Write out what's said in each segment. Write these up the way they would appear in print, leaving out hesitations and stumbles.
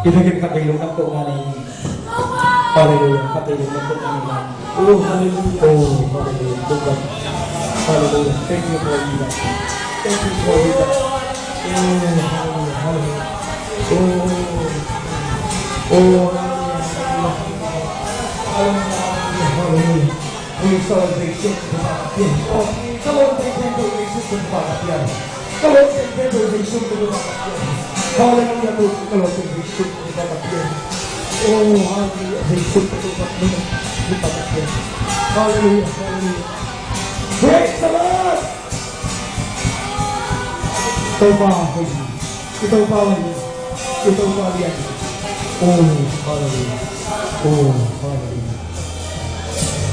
Kita katilong ng tungan ni Hallelujah, katilong ng tungan ni Oh, hallelujah. Oh, hallelujah. Hallelujah. Thank you for that. Thank you for that. Oh, hallelujah. Hallelujah. Oh, hallelujah. We celebration kebaktian. Oh, celebration kebaktian. Celebration kebaktian. Hallelujah, celebration kebaktian. Oh, hallelujah. Celebration kebaktian. Hallelujah, hallelujah. Praise the Lord. Ito pa liyan. Oh, hallelujah. Oh, hallelujah.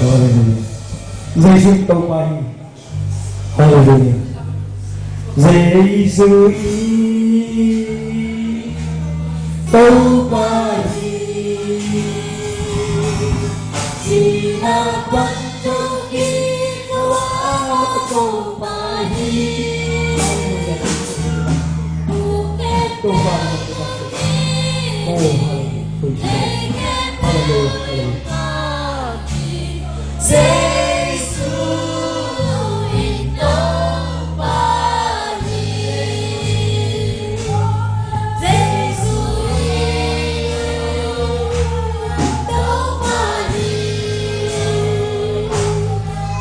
Hallelujah. Giêsu tâu pa hi. Hallelujah. Giêsu tâu pa hi. Siapa tâu pa hi. Tâu pa hi. Oh, hallelujah. Hallelujah. Giêsu tâu pa hi. Giêsu tâu pa hi.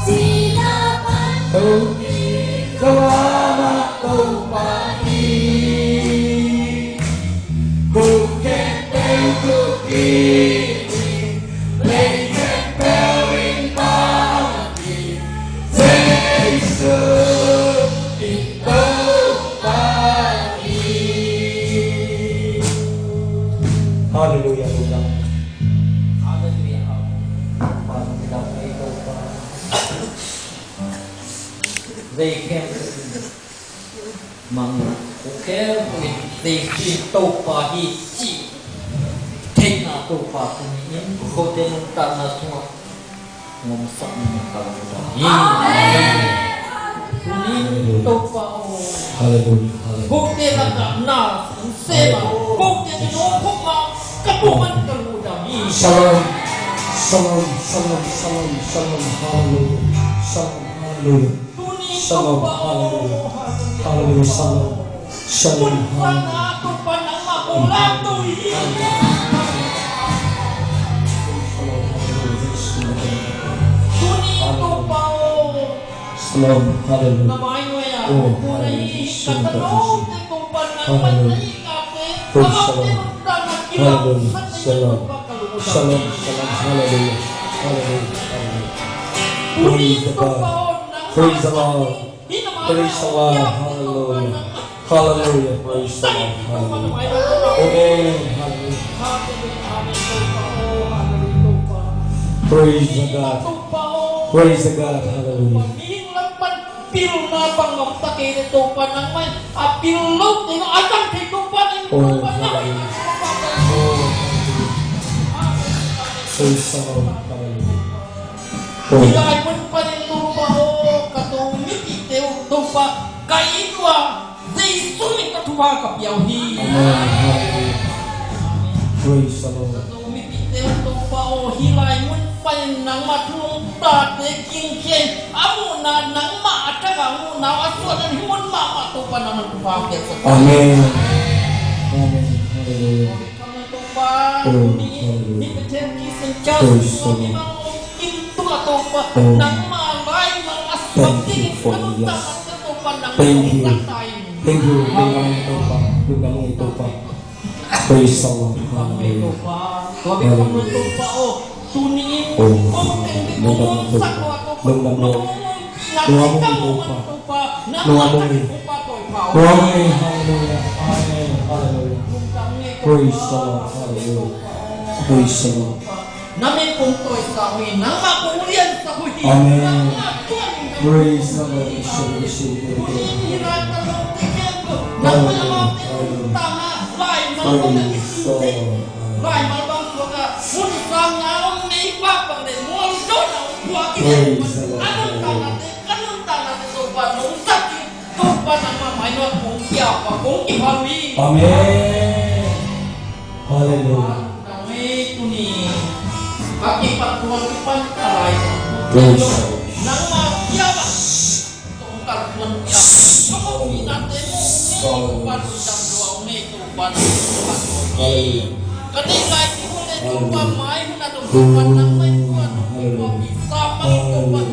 Silapan Selamat tâu pa hi. Bukit Bukit Bukit Bering Pagi Giêsu tâu pa hi. Hallelujah, Tuhan. Hallelujah. Parang dapat ito pa. They came mga uker they ito pa hiti. Take na ito pa kunin. Kote nung ta na sunga. Ngumsak ng kalamutan. Amen. Kunin ito pa o. Hallelujah. Kote na ka na. Sema. Kote nino kuma. Katuman kaludan. Shalom. Shalom. Shalom. Shalom. Shalom. Hallelujah. Shalom. Hallelujah. Shalom. Hallelujah. Hallelujah. Shalom. Shalom. Hallelujah. Shalom. Hallelujah. Oh, hallelujah. Shalom. Hallelujah. Praise Shalom. Hallelujah. Shalom. Shalom. Shalom. Hallelujah. Hallelujah. Hallelujah. Praise the God. Praise the Lord. Praise the Lord. Hallelujah. Hallelujah. Praise the Lord. Hallelujah. Amen. Hallelujah. Praise the God. Praise the God. Hallelujah. Pil na pangam take nito pa nang may apilot ino atang kito pa ning Oh, pa na. hallelujah. Praise the Lord. Hallelujah. Oh. Ilay mo pa rin lupa o katumit ito pa kaitwa they sumi katuwa kapyahi. Amen. Hallelujah. Praise the Lord. Katumit ito pa o hilay mo pa rin nang matlong tate kingken amo na nang maataka mo na aswanan himon mama to pa naman kupakit sa Amen. Amen. Hallelujah. kami to pa ni peten kisan chas mo ginang into ato pa nang malay ng aswati ano taman to pa nang Thank you. tatay. Thank you. Tingnan ito pa. Tingnan mo ito pa. Praise the Lord. Kami to Hallelujah. pa. Sabi ko mo to pa o tuniin Oh, ko tungkol sa ko ato pa. Lungdan mo. Nakita mo man to pa. Luwamong. Nakita ko pa to pa. Amen. Hallelujah. Amen. Hallelujah. Praise the Lord. Hallelujah. Praise the Lord. Namin kung to'y kahoy nang makulian sa kuhi. Amen. Praise the Lord. Receive it. Amen. Haleluya. Kami itu nih akibat Tuhan depan alai. Dosa. Nama siapa? Tongkar Tuhan siapa? Kamu minat demo. Tuhan jam 2 nih Tuhan. Kanilai boleh coba main atau Tuhan nang main Tuhan. Tuhan bisa main Tuhan.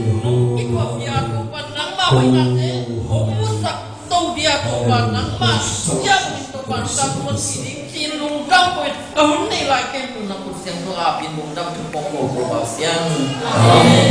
Tuhan biar Tuhan nang main nanti. Umusak tahu dia Tuhan nang mas. Siap Tuhan Tuhan siding lungdang poin. Kau nilai kan Tuhan kursi yang berapin lungdang pokok-pokok yang. Amin.